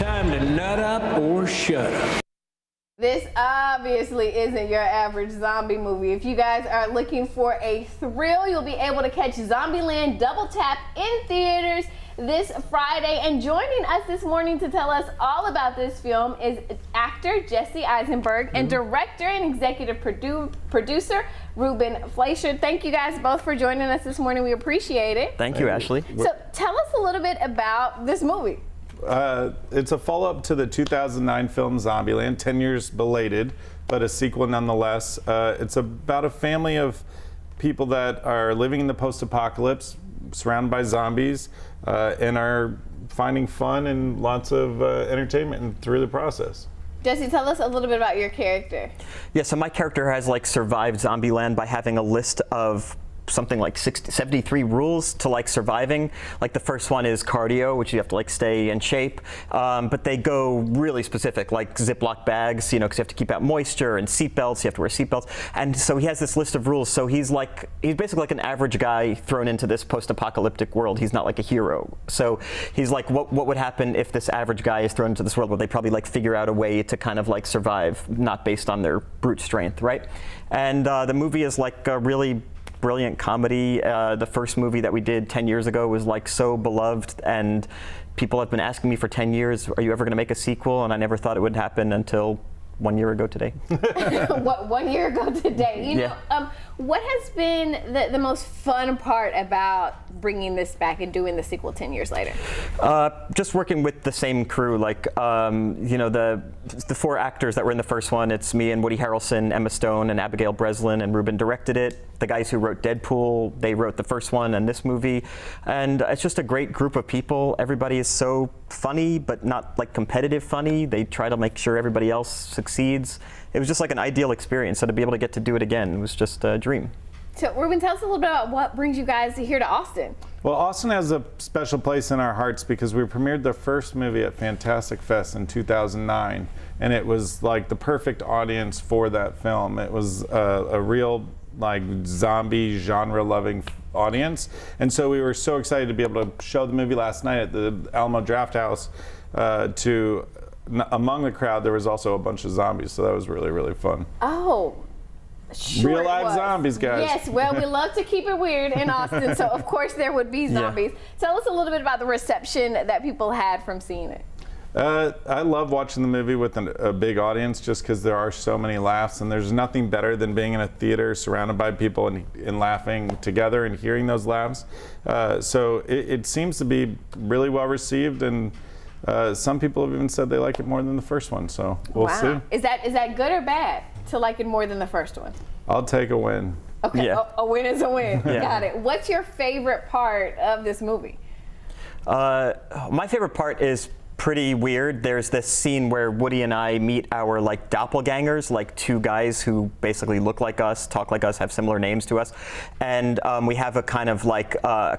time to nut up or shut up. This obviously isn't your average zombie movie. If you guys are looking for a thrill, you'll be able to catch Zombieland Double Tap in theaters this Friday. And joining us this morning to tell us all about this film is actor Jesse Eisenberg and director and executive producer Ruben Fleischer. Thank you guys both for joining us this morning. We appreciate it. Thank you, Ashley. So tell us a little bit about this movie. It's a follow-up to the 2009 film Zombieland, 10 years belated, but a sequel nonetheless. It's about a family of people that are living in the post-apocalypse, surrounded by zombies, and are finding fun and lots of entertainment through the process. Jesse, tell us a little bit about your character. Yeah, so my character has survived Zombieland by having a list of something like 73 rules to surviving. The first one is cardio, which you have to stay in shape, but they go really specific, like Ziploc bags, because you have to keep out moisture, and seatbelts, you have to wear seatbelts. And so he has this list of rules. So he's basically like an average guy thrown into this post-apocalyptic world. He's not like a hero. So he's like, what would happen if this average guy is thrown into this world? Well, they probably figure out a way to kind of survive, not based on their brute strength, right? And the movie is a really brilliant comedy. The first movie that we did 10 years ago was so beloved, and people have been asking me for 10 years, are you ever going to make a sequel? And I never thought it would happen until 1 year ago today. What, 1 year ago today? You know, what has been the most fun part about bringing this back and doing the sequel 10 years later? Just working with the same crew. The four actors that were in the first one, it's me and Woody Harrelson, Emma Stone, and Abigail Breslin, and Ruben directed it. The guys who wrote Deadpool, they wrote the first one and this movie. And it's just a great group of people. Everybody is so funny, but not competitive funny. They try to make sure everybody else succeeds. It was just an ideal experience. So to be able to get to do it again was just a dream. So Ruben, tell us a little bit about what brings you guys here to Austin. Well, Austin has a special place in our hearts because we premiered the first movie at Fantastic Fest in 2009, and it was the perfect audience for that film. It was a real zombie genre-loving audience, and so we were so excited to be able to show the movie last night at the Alamo Draft House. Among the crowd, there was also a bunch of zombies, so that was really, really fun. Oh. Sure, real live zombies, guys. Yes, well, we love to keep it weird in Austin, so of course there would be zombies. Yeah. Tell us a little bit about the reception that people had from seeing it. I love watching the movie with a big audience just because there are so many laughs, and there's nothing better than being in a theater surrounded by people and laughing together and hearing those laughs. So it seems to be really well received, and some people have even said they like it more than the first one, so we'll see. Is that good or bad to like it more than the first one? I'll take a win. Okay, yeah. A win is a win. Yeah. Got it. What's your favorite part of this movie? My favorite part is pretty weird. There's this scene where Woody and I meet our doppelgangers, two guys who basically look like us, talk like us, have similar names to us, and we have a kind of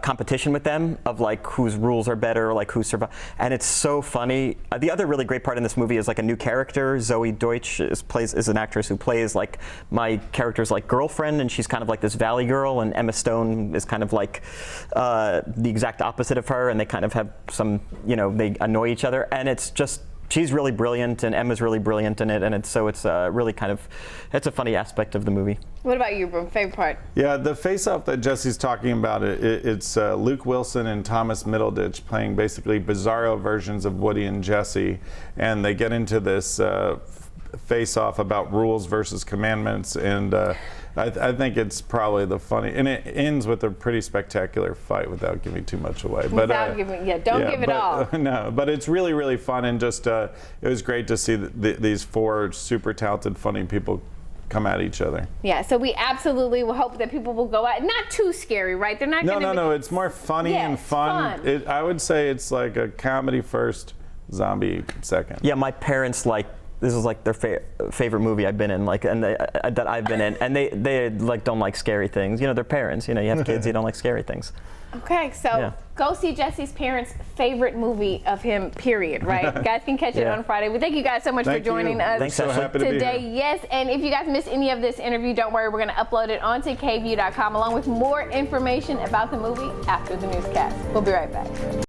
competition with them of whose rules are better, who survive, and it's so funny. The other really great part in this movie is a new character. Zoe Deutsch is an actress who plays my character's girlfriend, and she's kind of this valley girl, and Emma Stone is kind of the exact opposite of her, and they kind of have some, they annoy each other, and it's just, she's really brilliant and Emma's really brilliant in it, and it's really it's a funny aspect of the movie. What about you, Ruben? Favorite part? Yeah, the face-off that Jesse's talking about, it's Luke Wilson and Thomas Middleditch playing basically bizarro versions of Woody and Jesse, and they get into this face-off about rules versus commandments, and I think it's probably the funny, and it ends with a pretty spectacular fight without giving too much away. Without giving, don't give it all. No, but it's really, really fun, and just it was great to see these four super talented, funny people come at each other. Yeah, so we absolutely will hope that people will go out. Not too scary, right? They're not. No. It's more funny and fun. I would say it's like a comedy first, zombie second. Yeah, my parents this is their favorite movie I've been in, that I've been in, and they don't like scary things. They're parents. You have kids, you don't like scary things. Okay, so go see Jesse's parents' favorite movie of him, period, right? Guys can catch it on Friday. We thank you guys so much for joining us Thanks, so happy to today. Be here. Yes, and if you guys missed any of this interview, don't worry, we're going to upload it onto KVUE.com along with more information about the movie after the newscast. We'll be right back.